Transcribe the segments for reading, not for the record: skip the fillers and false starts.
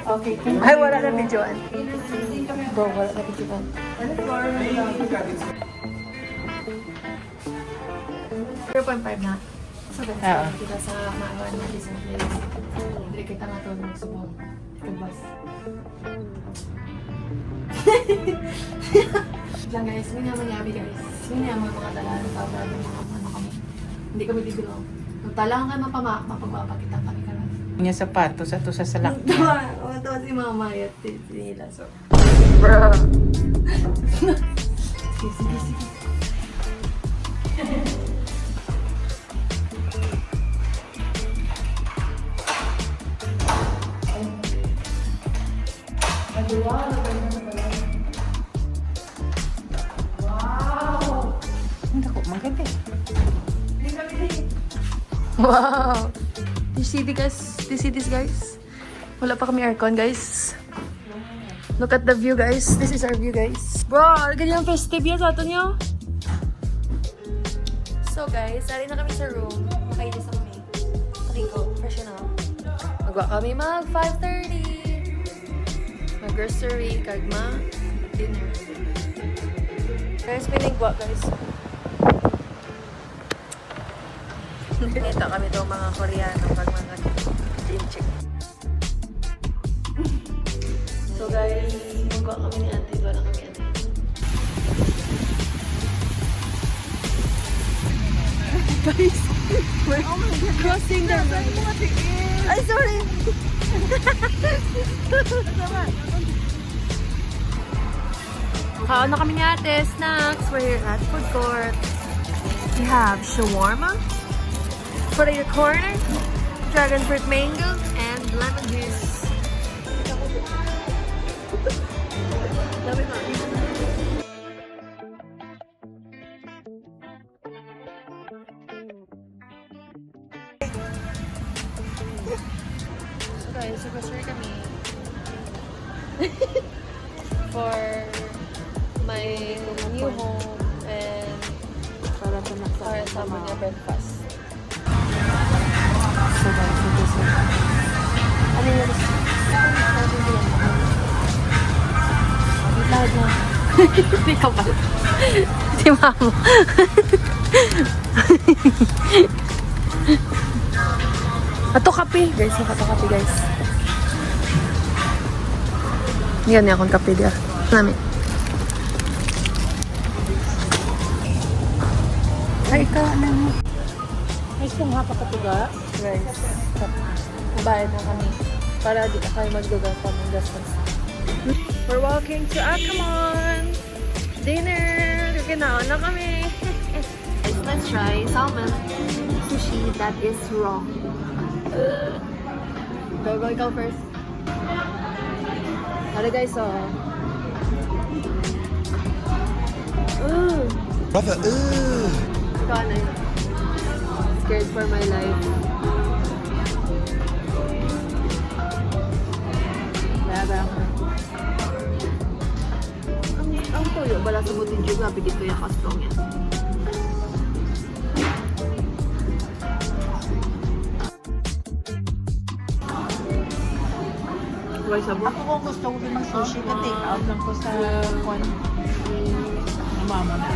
Okay. Ay, wala na videoan. Bro, wala na videoan. 0.5 na. So, guys, kita sa maawan na isang place. Hindi kita nga ito magsubong. Kabas. Lang guys, may naman yabi guys. May naman mga talaan ng tawag ng mga ano kami. Hindi kami bibilo. Kung talang ka mapagpapakita kami ka lang. Niya sapatos at sa salak. Tawa si mama at nila. So, Bro. sige. Hindi ko, maganda. Wow! Do you see this guys? Wala pa kami aircon guys. Look at the view guys. This is our view guys. Bro, ganyan festive yan sa ato nyo. So guys, sari na kami sa room. Makainis na kami. Rico, fresh na. Magwa kami mag 5:30. Mag-grocery, kagma, dinner. Guys, may nagwa guys. Nakita kami daw mga Koreano pag mga gym-chick. So guys, magwa kami ni ate. Doon na kami ate. Guys, we're crossing the road. Ay, sorry! Kaon na kami ni ate. Snacks. We're here at food court. We have shawarma, potato corner, dragon fruit mango, and lemon juice. Dami ba? So guys, super kami for my new home and para sa mga breakfast. So guys, ito siya. Ano yung loud na. Hindi ka ba? Si mama. Ato kape. Guys, ato kape guys. Yan niya akong kape dia. Namin. Ay, ikaw, ano? Ay, kung hapa ka tuga. Guys, nabayad na kami. Para di na kayo magdugang pa ng gastos. We're walking to Akamon! Dinner! Kinaon na kami! Let's try salmon sushi that is raw. Go, ikaw first. Hello guys, so... Brother, Ikaw na yun. Scared for my life. Baba ako. Ang tuyo, bala sa butin dyan, nabigit ko yung kastong yan. Huwag sabon. Ako kung gusto ko din ng sushi, ka-take out lang ko sa kwan. Mama na.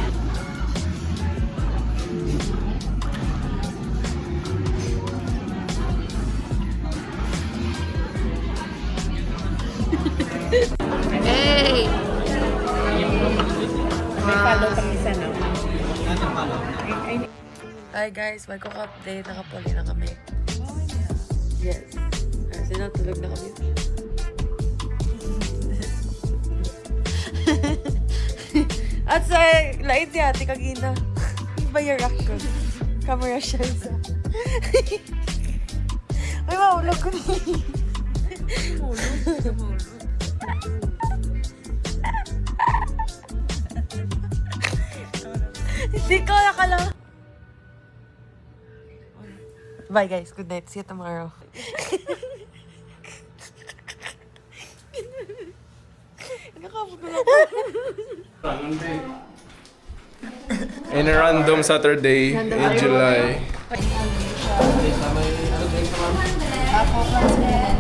Hey! May follow kami sa no. Hi guys, mag-update. Nakapuli na kami. Yes. Kasi natulog na kami. At sa lain si ate kagina. Bayarak ko. Camera siya sa. Ay, maulog ko na. Hindi ko nakala. Bye guys. Good night. See you tomorrow. In a random Saturday in July. Apple plus and...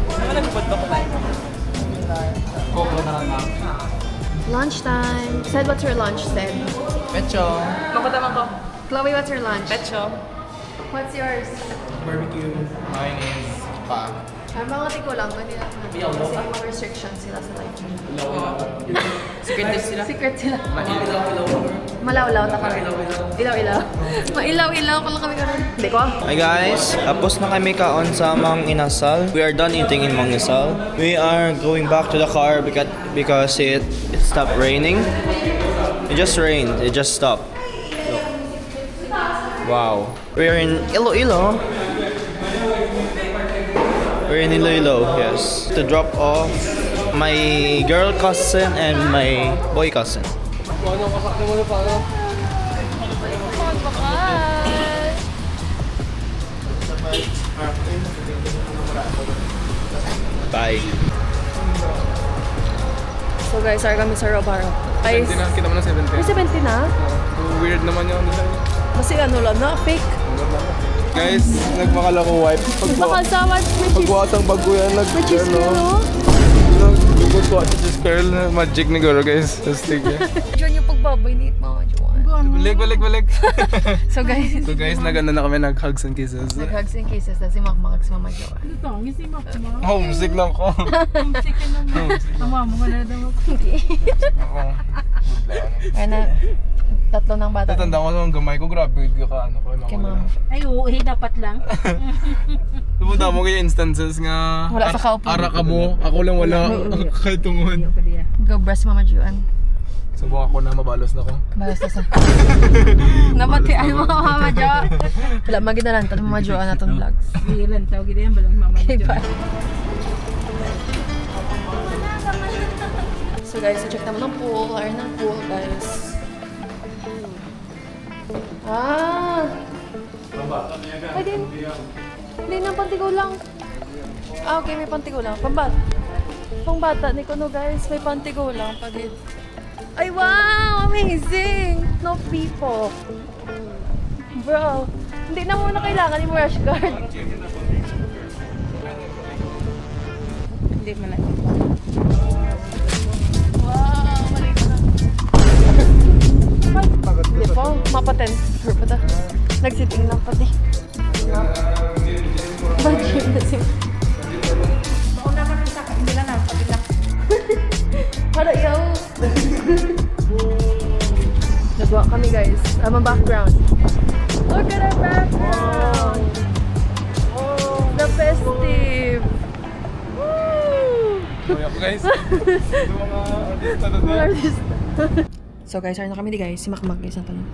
Lunchtime. Said, what's your lunch, Said? Pecho. Chloe, what's your lunch? Pecho. What's yours? Barbecue. Mine is pa. Ang mga tiko lang, pwede na. Kasi may mga restrictions sila sa live stream. Secret sila. Secret sila. Malawlaw ta kami. Ilaw-ilaw. Mailaw-ilaw ko lang kami karon. Hindi ko. Hi guys, tapos na kami kaon sa Mang Inasal. We are done eating in Mang Inasal. We are going back to the car because it stopped raining. It just rained. It just stopped. Look. Wow. We're in Iloilo. We're in Iloilo, yes. To drop off my girl cousin and my boy cousin. Bye. So guys, sorry kami sa Robaro. Guys, Kita mo na 70. may 70 na? Weird naman yung design. Kasi ano lang na, fake. Guys, nagmakala ko wipe. Nakasawad, may cheese. Pagbuhat ang bago yan, May cheese ano, no? nagbuhat si Cheese Curl na magic ni Goro guys. Just take it. Diyan yung pagbabay ni Mama Joanne. Balik. So guys, So guys, naganda na kami, nag-hugs and kisses. nag-hugs and kisses na si Makmak sa Mama Joanne. Ito, ang isi mo. Homesick lang ko. Homesick ka naman. Tama mo ka na daw. Kaya na, tatlo ng bata. Tatanda ko sa mga gamay ko, grabe ka ano ko. Kay Mama. Ay, oo, dapat lang. Napunta mo kaya instances nga Wala sa kaupo. ara ka mo, ako lang wala. Kahit tungod. Go breast Mama Joanne. Subukan ko na, mabalos na ko. Balas na sa. Napati ay mga Mama Jo. Wala, maginalan ta Mama Joanne na itong vlogs. Bilan, tawag ito yan, balang mama Okay, niyo. bye. So guys, check naman ng pool. Ayan ng pool, guys. Ah! Ay, din. Hindi na, pantigaw lang. Ah, okay, may pantigaw lang. Pangbata ni Kuno, guys. May pantigaw lang. Pagid. Ay, wow! Amazing! No people. Bro, hindi na muna kailangan yung rush guard. Hindi mo na. Wow, maliit na. Hindi po, mapaten. Sure pa ta. Nagsiting lang pati. Mag-gym na siya. Mauna ka rin sa akin. Hindi na pagila. Para yaw. Nagawa kami guys. I'm a background. Look at our background. The festive. Woo! Kaya ko guys. Yung mga artista na Mga artista. So guys, sorry na kami di guys. Si Makmak guys ang tanong.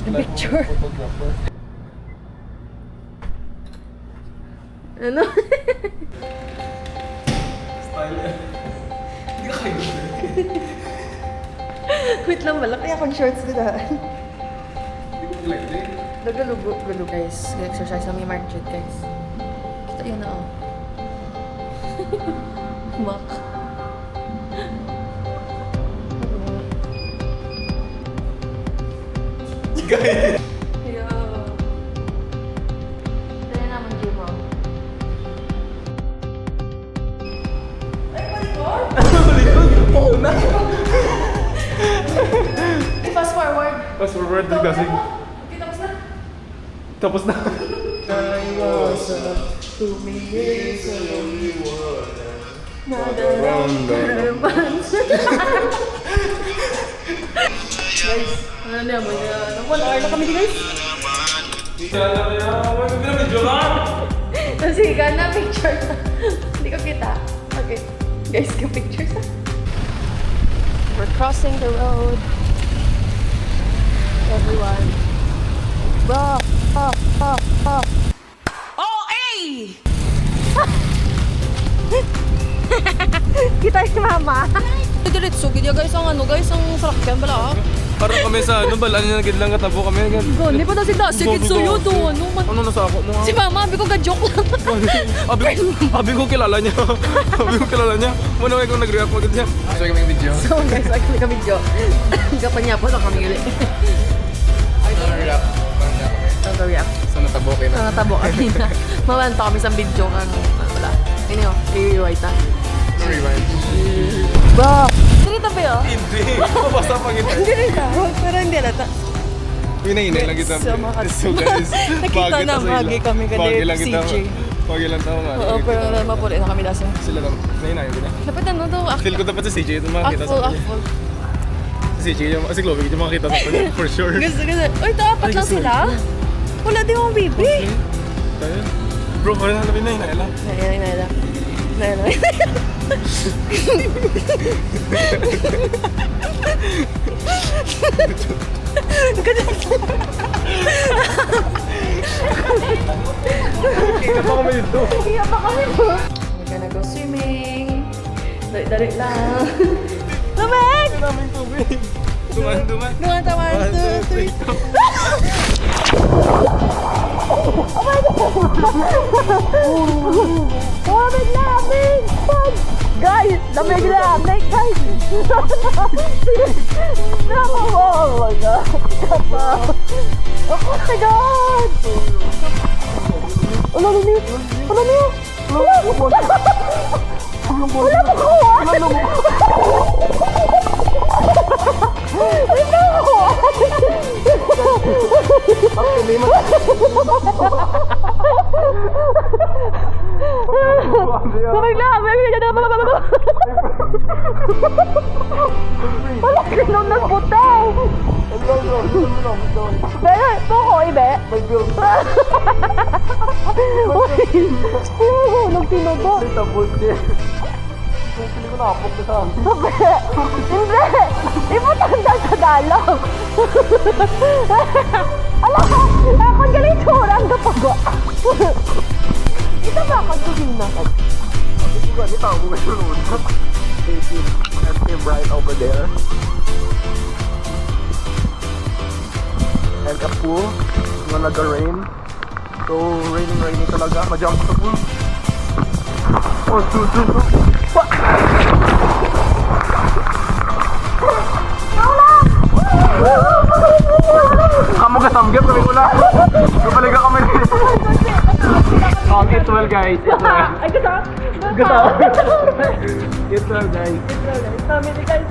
The picture. Ano? Wait lang, malaki akong shorts ko daan. Nagalugo guys. Exercise namin yung market guys. Kita yun na oh. Mak. Yo. Tara naman, Jimo. Fast forward. Fast forward kasi. Okay, tapos na. Tapos na. Guys, ano na mo na? 1 hour na kami di guys. Kasi ka na picture na. Hindi ko kita. Okay. Guys, ka picture na. We're crossing the road. Everyone. Kita si Mama. Diretso, gid guys ang ano guys, ang sakyan bala. Parang kami sa ano, balaan niya nagid lang katabo kami. Gani pa daw si Dasi, gid suyo doon. No man. Ano nasa ako mo? Si Mama, abi ko ga-joke lang. Abi ko kilala niya. Abi ko kilala niya. Muna kayo kung nag-react mo niya. So kami video. So guys, actually kami jo. Kapanya po sa kami ulit. React. Ang react. So natabo kayo na. mga tabo kanina. Mawan pa kami sa video kan. Wala. Ini oh, i-rewind na. Rewind. Ba! Dito ba yun? Hindi. Mabasa pa kita. Hindi rin ka. Pero hindi alata. Hinahinay lang kita. So, mga- So guys, Nakita na, magi kami kanina, CJ. Magi lang tao nga. Oo, pero mapuli na kami dasa. Sila lang. Nahinayo ko na. Dapat ano to? Feel ko dapat si CJ ito makakita sa kanya. Akful. Si CJ, si Chloe, ito makakita sa kanya. For sure. Gusto. Uy, ito apat lang sila? Wala di mo baby. Tayo. Bro, parang hanapin na hinay lang. Naila. Kaya pa kami dito. Kaya pa kami po. We're gonna go swimming. Dali lang. Lamig! Daming tubig. Duman. Duman ta, 1, 2, 3. Lamig! Guys, lamig lamig, guys! Oh my God! Oh my God! Ano niyo? Wala pa ko! Lamig lamig! Wala sinong nagputang! Bebe, poko, ibe! Hulog tinodo! Pili ko nakapok na saan. Hindi! Iputanda sa dalaw! Alam ko! Ako galing tsura ang kapago! Ito ba ako tugin na? Hindi ko ganit ako ngayon. That's him right over there. And a pool na nag-rain. So, raining talaga. Ma-jump sa pool. Oh, Kamu ka samgyap kami una. Kapaliga kami. Eat well guys. Eat well. Ay, gata! Eat well guys.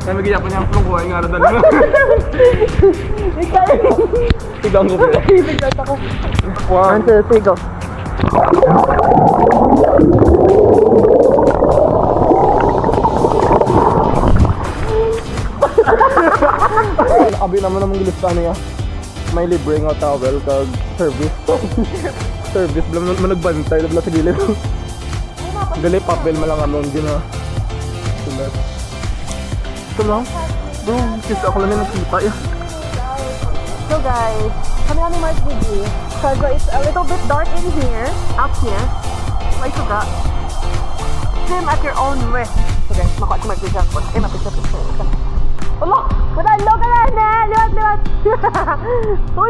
Kami kaya pa niyang plong kuhay nga na dali mo. Tigang ko pala. Biglat ako. 1, 2, 3, go. Abi naman namang gilistan niya. May libre nga towel kag service. Service blam naman nagbantay blam sa gilid. Dali papel malang amon din na. Sulat. Ito lang. Bro, kasi ako lang yung nakita eh. So guys, kami Mark Gigi. So it's a little bit dark in here, up here. So I forgot. Swim at your own risk. So guys, makuha si Mark Gigi ako. Mapicture. Allah! Manalo ka na, ne! Liwat! Uy!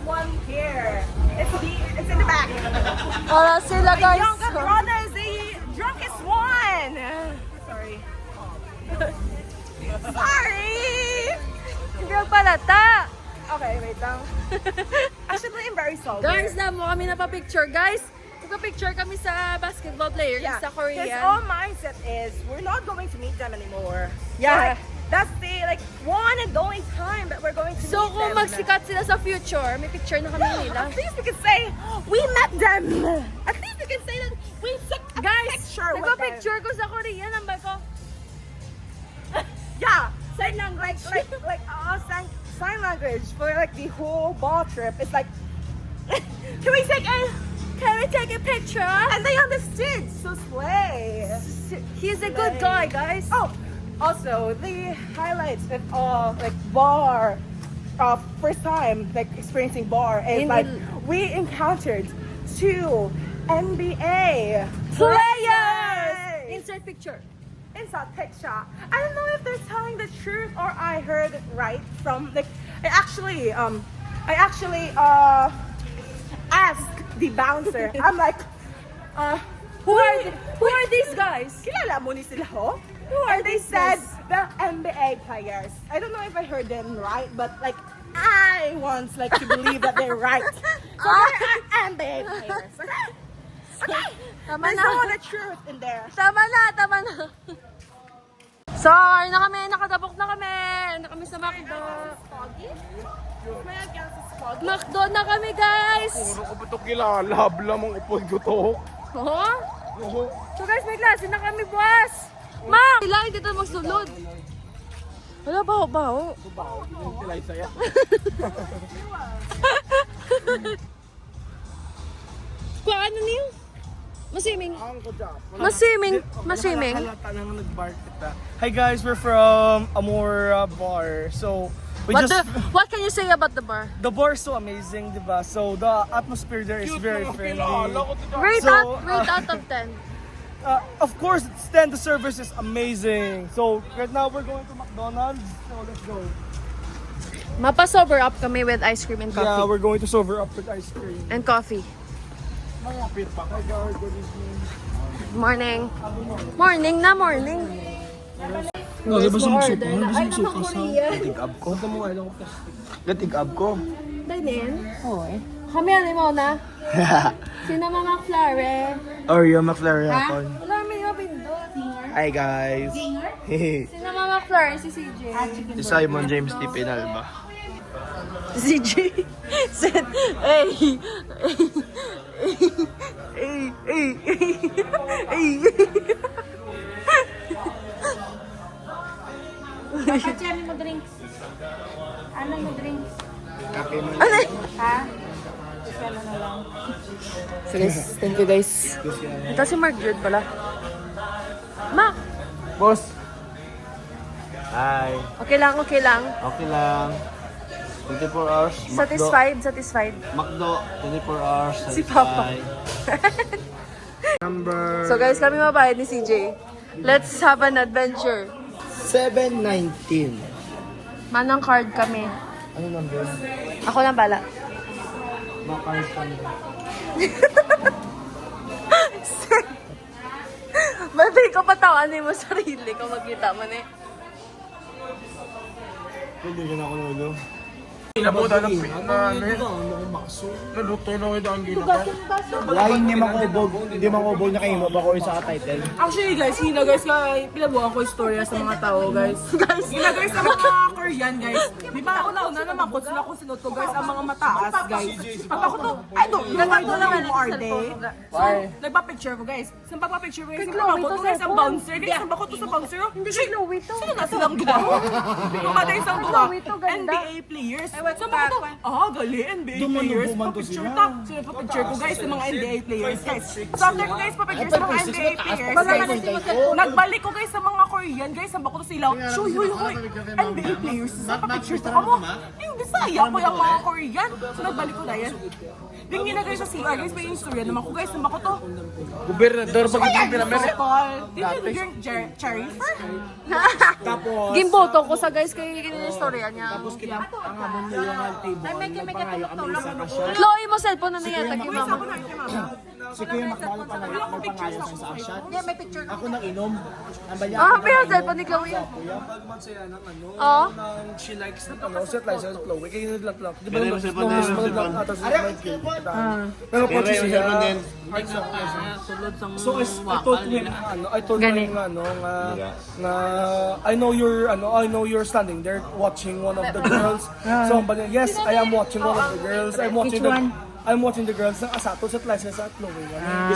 one here. It's in the back. Wala sila guys. Younger brother is the drunkest one. Sorry. Sorry. Hindi palata. Okay, wait lang. Actually, I'm very sober. Guys, mo kami napapicture. Guys, nagpa-picture kami sa basketball players sa His Korean. whole mindset is we're not going to meet them anymore. Yeah. That's the one and only time that we're going to So meet kung them. magsikat sila sa future, may picture na kami nila. At least we can say we met them. At least we can say that we took a Guys, picture with them. nagpa-picture ko sa Korean. Ang ko. Yeah, sign language. Like sign language for the whole ball trip. It's like, can we take a picture? And they understood. So slay. He's a good guy, guys. Oh, also the highlights of bar, first time experiencing bar is we encountered 2 NBA players. Insert picture. Inside picture. I don't know if they're telling the truth or I heard it right from I actually asked the bouncer. I'm like, Who are these guys? kilala mo ni sila ho? Who are And they these said guys? the NBA players. I don't know if I heard them right, but I want to believe that they're right. So they're NBA players. Okay? Okay. Tama There's na. no the truth in there. Tama na. So, ayun na kami. Nakadabok na kami. Ayun na kami sa McDo. McDo na kami, guys. Puro ko ba ito kilala? Habla mong upod ko to. Oh? So guys, may klase na kami, buwas. Ma! Kailangan dito magsulod. Wala, baho. Sila saya. Kung ano niyo? Masiming. Ang ko dyan. Masiming. Halata nang nag-bar kita. Hi guys, we're from Amora Bar. So, What can you say about the bar? the bar is so amazing, diba? So, the atmosphere there is very friendly. Rate So, out of 10. Of course, it's 10. The service is amazing. So, right now we're going to McDonald's. So, let's go. Mapa-sober up kami with ice cream and Yeah, coffee. we're going to sober up with ice cream. And coffee. Malapit pa. Hi guys, good evening. Morning. Morning. No, di ba Order na. Ay, naman Korean. Gatig-ab ko? Gatig-ab ko? Dainin? Oo eh. Kami ano mo na? Sino Mama Flare? Oreo McFlurry Ha? ako. Wala may mapindot. Hi guys. Sino Mama Flare? Si CJ. Si Simon James T. Pinalba. CJ said, hey. Pachami mo drinks. Ano mo drinks? Kape mo. Ano? Ha? Ano na lang. So guys, thank you guys. Ito si Mark Jude pala. Mac, Boss. Hi. okay lang. Okay lang. 24 hours. Satisfied. McDo, 24 hours. Si Papa. Number So guys, kami mabayad ni CJ. Let's have an adventure. 719. Manang card kami. Ano number? Ako lang bala. Makars kami. Baby ko patawanin mo sarili ko magkita mo na eh. Pwede ka na ako nulo. Nabuta ng naluto na ito ang ginagawa. Lain ni Makubog. Hindi Makubog na kayo mabako sa title. Actually guys, pinabuhan ko istorya sa mga tao guys. Guys, sa mga Korean guys. Di ba una naman kung sila kung sinot ko guys, ang mga mataas guys. Pag ako to, nagbago lang ang Marde. So, nagpa-picture ko guys. Sa pagpa-picture ko guys, nagbago to guys ang bouncer. Guys, nagbago to sa bouncer. Hindi Chloe to. sino na silang duwa? Pumatay isang duwa. Chloe to, ganda. NBA players. So mga to, gali, NBA players. Pa-picture ta. So nagpa-picture ko guys sa mga NBA players guys. So after ko guys pa-picture sa mga NBA players guys. Nagbalik ko guys sa mga Korean guys. Ang bako to sila. Shoy, NBA players. Sa pa-picture ta mo. Yung sayang ko yung mga Korean. So nagbalik ko na yan. Yung ginagay sa CR, guys, may istorya naman ko, guys. Naman ko to. Gobernador pag Ay, did you drink cherry? Gimboto ko sa guys kay kinistorya niya. Tapos ang amon niya yung table. May pangayo kami sa kasya. Chloe mo cellphone na niya tagi mama. Si Kuya Macmalo pa na magpangayo sa Asya. Yeah, may picture. Ako nang inom. Ang balya. Ah, pero cellphone ni Chloe. Oh. She likes the set license flow. Kaya ginadlat lang. Di ba yung cellphone atas pero po siya. So I told him I know you're standing there watching one of the girls. So yes, I am watching one of the girls. I'm watching the girls ng Asato sa license at Chloe.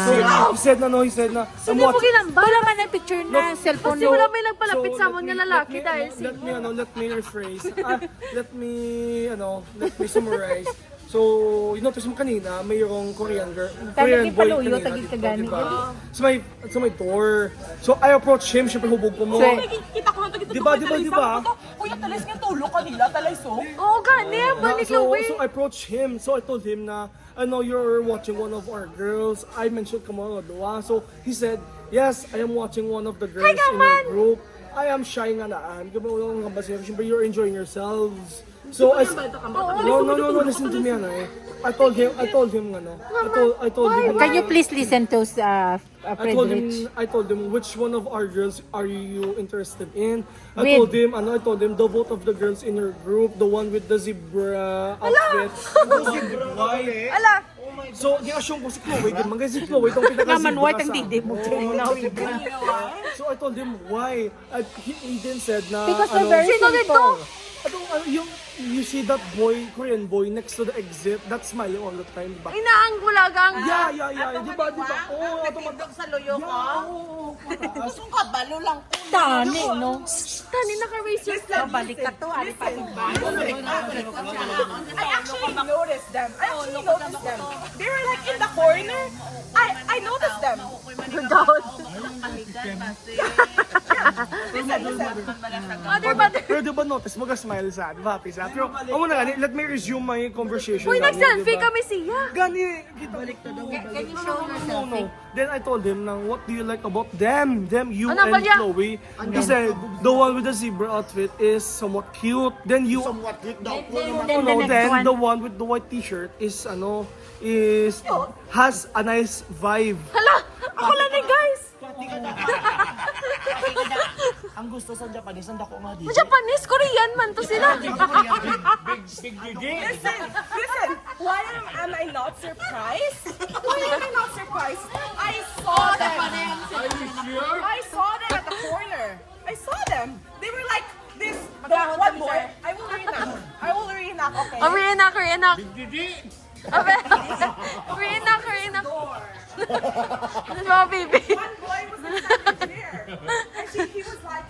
So he said na Hindi mo ginamba. Wala man ang picture na cellphone Kasi wala may nagpalapit sa amon nga lalaki dahil si... let me rephrase. Let me summarize. So, notice mo kanina, mayroong Korean boy kanina. tagig ka gani. Diba? Sa may door. So, I approach him, syempre hubog ko mo. Kita ko na tagit. Diba? Kuya, talis nga tulo kanila, talis so. Oo, gani. Ba ni Chloe? So I approached him. So I told him na, I know you're watching one of our girls. I mentioned Kamala Dua. So he said, yes, I am watching one of the girls in your group. I am shy nga naan. Siyempre, you're enjoying yourselves. So no, listen to me, I told him, I told him, Can you please listen to Frederick? I told him which one of our girls are you interested in. I With- told him the vote of the girls in your group, the one with the zebra outfit. Why? Ala. So, di-assume ko si Chloe, di man si Chloe itong pinaka-zebra So I told him why. He then said na Because they're very Sino dito? you see that boy, Korean boy next to the exit, that's smiling all the time, diba? Inaanggulagang. Yeah. Diba? Oh, Sa loyo ko. Sungkat, balo lang ko. Tani, no? Tani naka-racer ka. Balik ka to, ali pa din ba? I actually noticed them. They were like in the corner. I noticed them. Mother. Pero diba notice, mag-smile sa, diba, Pisa? Pero, ako na gani, let me resume my conversation. Uy, namin, nag-selfie diba? kami siya. Gani, kita. Can you show yourself? No. Then I told him, what do you like about them, you Ano and ba niya? Chloe? He said, the one with the zebra outfit is somewhat cute. Then you, then the one with the white t-shirt is, has a nice vibe. Hala, ako lang ni guys. Ang gusto sa Japanese, ang dako nga dito. Japanese, Korean man to sila. Listen, why am I not surprised? Why am I not surprised? I saw them. I saw them at the corner. I saw them. They were like this. The one boy. I will reenact, okay? Reenact. Reenact. Ano ba, baby? One boy was standing there. And he was like,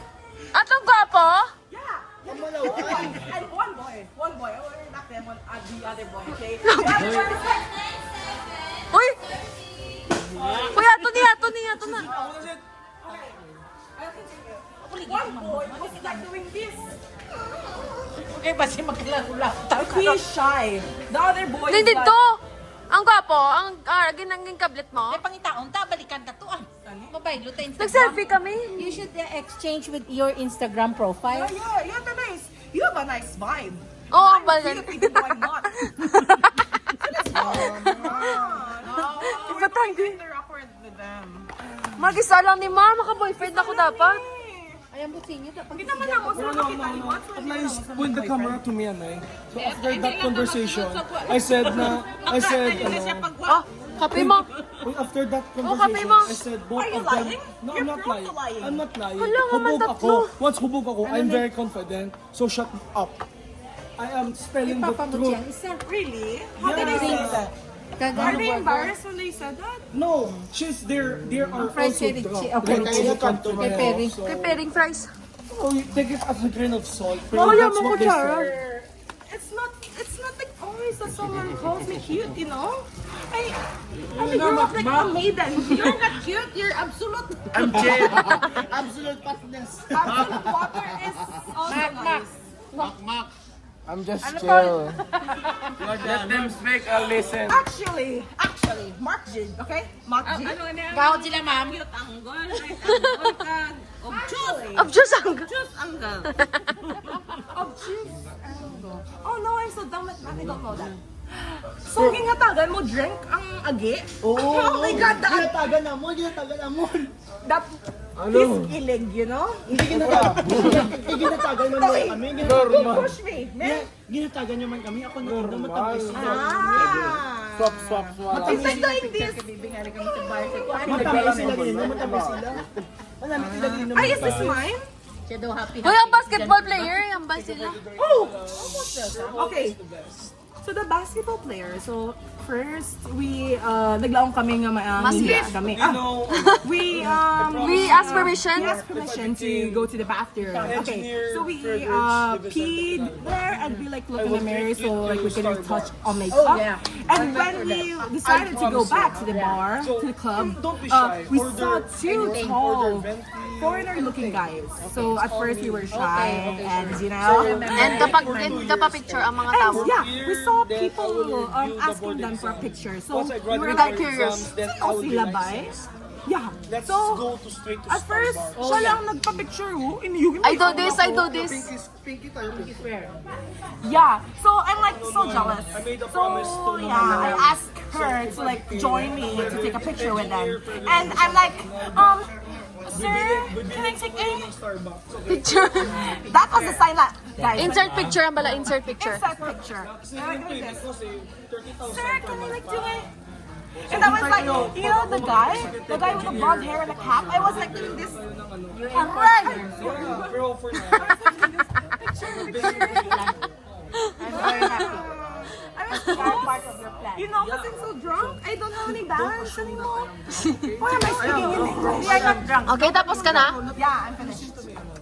Atong gwapo? yeah. And one boy. I will reenact them on the other boy, okay? The other boy was like, Uy! Uy, ato na. one boy was like doing this. Okay, basi magkalaro-laro. He is shy. The other boy Hindi is like, to. Ang gwapo, ang ginanging kablet mo. Pangitaon ta, balikan ka to. Mobile, luta Instagram. Nag-selfie kami. You should exchange with your Instagram profile. yeah, the nice. You have a nice vibe. Oo, ang balan. Filipino, why not? Iba tayo. They're awkward with them. Mag-isa lang ni Ma, maka-boyfriend ako dapat. Ayan, busin nyo. Kita man ako sa makita ni What's Please point the camera to me, So after that conversation, I said, Oh, kape mo. after that kape conversation, mo. I said, both Are you of them, lying? no, You're I'm not prone lying. to lying. I'm not lying. Hala, nga man, Hubog ako. tatlo. Once hubog ako, I'm very confident. So shut up. I am spelling the Papa mo truth. dyan, isa. Really? How did they say that? Are Kagano they ba? embarrassed when they said that? No, she's there. There are Fries also with drunk. chi- okay, When she come to my kay Perry. house, so- Kay Pering Fries. Oh, you take it as a grain of salt. Oh, That's yeah, mo what they kutsara. say. It's not like always that someone calls me cute, you know? I grew up like a maiden. You're not cute, you're absolute. I'm chill. Absolute fatness. Absolute water is also nice. I'm just chill. Let them speak, I'll listen. Actually, Mark Jig, okay? Mark Jig. Gawad sila, ma'am. Objus ang... Oh no, I'm so dumb at that. I don't know that. So, ginatagan mo drink ang agi? Oh my God, that Ginatagan mo. that is ilig, you know? Hindi ginatagan mo kami. Don't push me, man. Ginatagan nyo man kami. Ako na matamis. Swap. Is that doing this? Matamis sila ganyan. Matamis sila. Malamit sila ganyan. Ay, is this mine? Siya daw happy. Uy, ang basketball player, yan ba sila? Oh! Okay. So the basketball player, so first we naglaong kami nga Masbif. kami. We asked permission? We asked permission to go to the bathroom. Okay. So we peed there and we like look in the mirror so like we can retouch our makeup. And when we decided to go back to the bar, to the club, we saw two tall foreigner-looking guys. So at first we were shy and you know. And kapag picture ang mga tao. And yeah, we saw people asking them for a picture. So we got curious. Sino sila ba eh? Yeah. So at first, siya lang nagpa-picture. I do this. Yeah. So I'm like so jealous. So yeah, I asked her to like join me to take a picture with them. And I'm like, sir, can I take a Picture. That was the sign that guys. Insert picture ang bala, insert picture. Insert picture. And I'm doing this. Sir, can I like do it? And I was like, you know the guy with the blonde hair and the cap? I was like doing this. I'm very happy. I was so, you know, because I'm so drunk, I don't have any balance anymore. Why am I speaking in English? We are not drunk. Okay, tapos ka na? Yeah, I'm finished.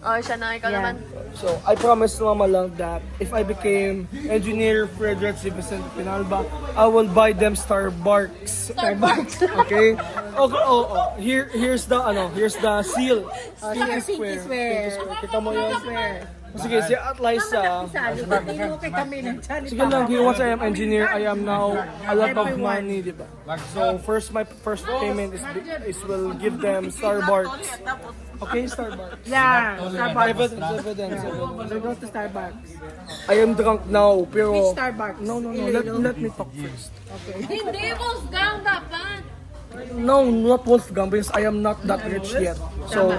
Oh, siya na. Ikaw naman. So, I promised Mama lang that if I became engineer Frederick C. Vicente Pinalba, I will buy them Starbucks. Okay? Here's the seal. Pinky swear. Kita mo yun? Sige, si At Liza. Hindi kay kami ng Sige lang, once I am engineer, I am now a lot of money, di ba? So, my first payment is will give them Starbucks. Okay, Starbucks. Yeah, Starbucks. Evidence. We go to Starbucks. I am drunk now, pero... Which Starbucks? No. Let me talk first. Hindi, Wolfgang, dapat. No, not Wolfgang, because I am not that rich yet. So,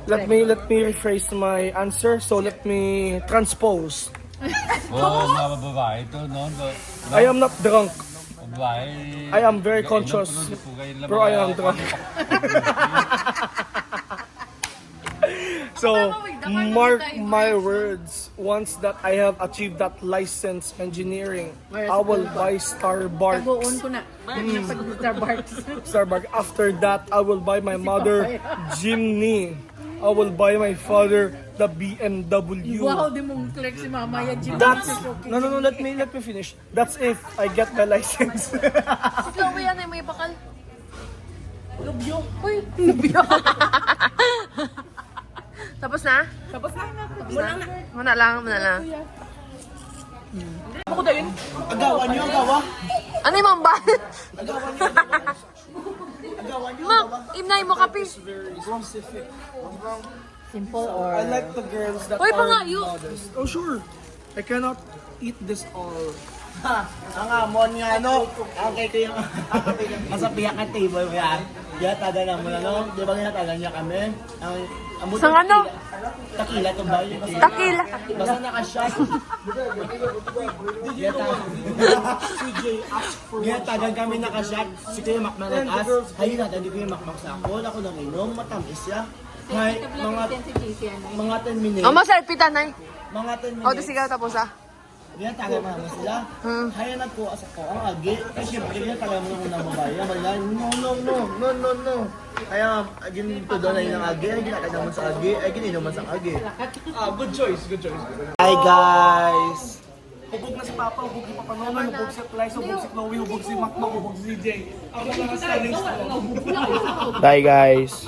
let me rephrase my answer. So, let me transpose. mga babae ito, no? I am not drunk. Babae. I am very conscious. Pero I am drunk. So, mark my words. Once that I have achieved that license engineering, I will buy Starbucks. Tagoon ko na. Pag Starbucks. Starbucks. After that, I will buy my mother Jimny. I will buy my father the BMW. Wow, di mong click si Mama yan. Jim. That's no. Let me finish. That's if I get my license. Si Chloe yan ay may bakal. Lubyo. Uy, lubyo. Tapos na? Tapos na. Muna lang. Ako din. Ano yung mambal? Mak, imnay mo kapi. Simple or... I like the girls that Uy, are pangayo. modest. Oh sure. I cannot eat this all. Ang amon nga, no? Ang kay yung masapiyak na table mo yan. Taga na mo na, no? Di ba ginatagan niya kami? Ang Sang ano? Takila to ba? Takila. Basta naka-shot. Ginatagan kami naka-shot. Si Kuya Mac nag-as. Hayun natin, di Kuya Mac sa ako. Ako nang inom, matamis siya. Hay, mga 10 minutes. Ang masalpitan ay. Mga 10 minutes. O, di sigaw tapos ah. Ginatagan mo naman sila. Kaya na po as ako ang agi. Kasi syempre ginatagan mo na unang babae. Wala, no. Kaya ginito doon ay ng agi. Ay ginatagan mo sa agi. Ay gininom sa agi. Good choice. Hi guys! Hubog na si Papa, hubog si Papa Nolan, hubog si Liza, hubog si Chloe, hubog si Mac, hubog si CJ. Ako lang ang standing. Bye guys!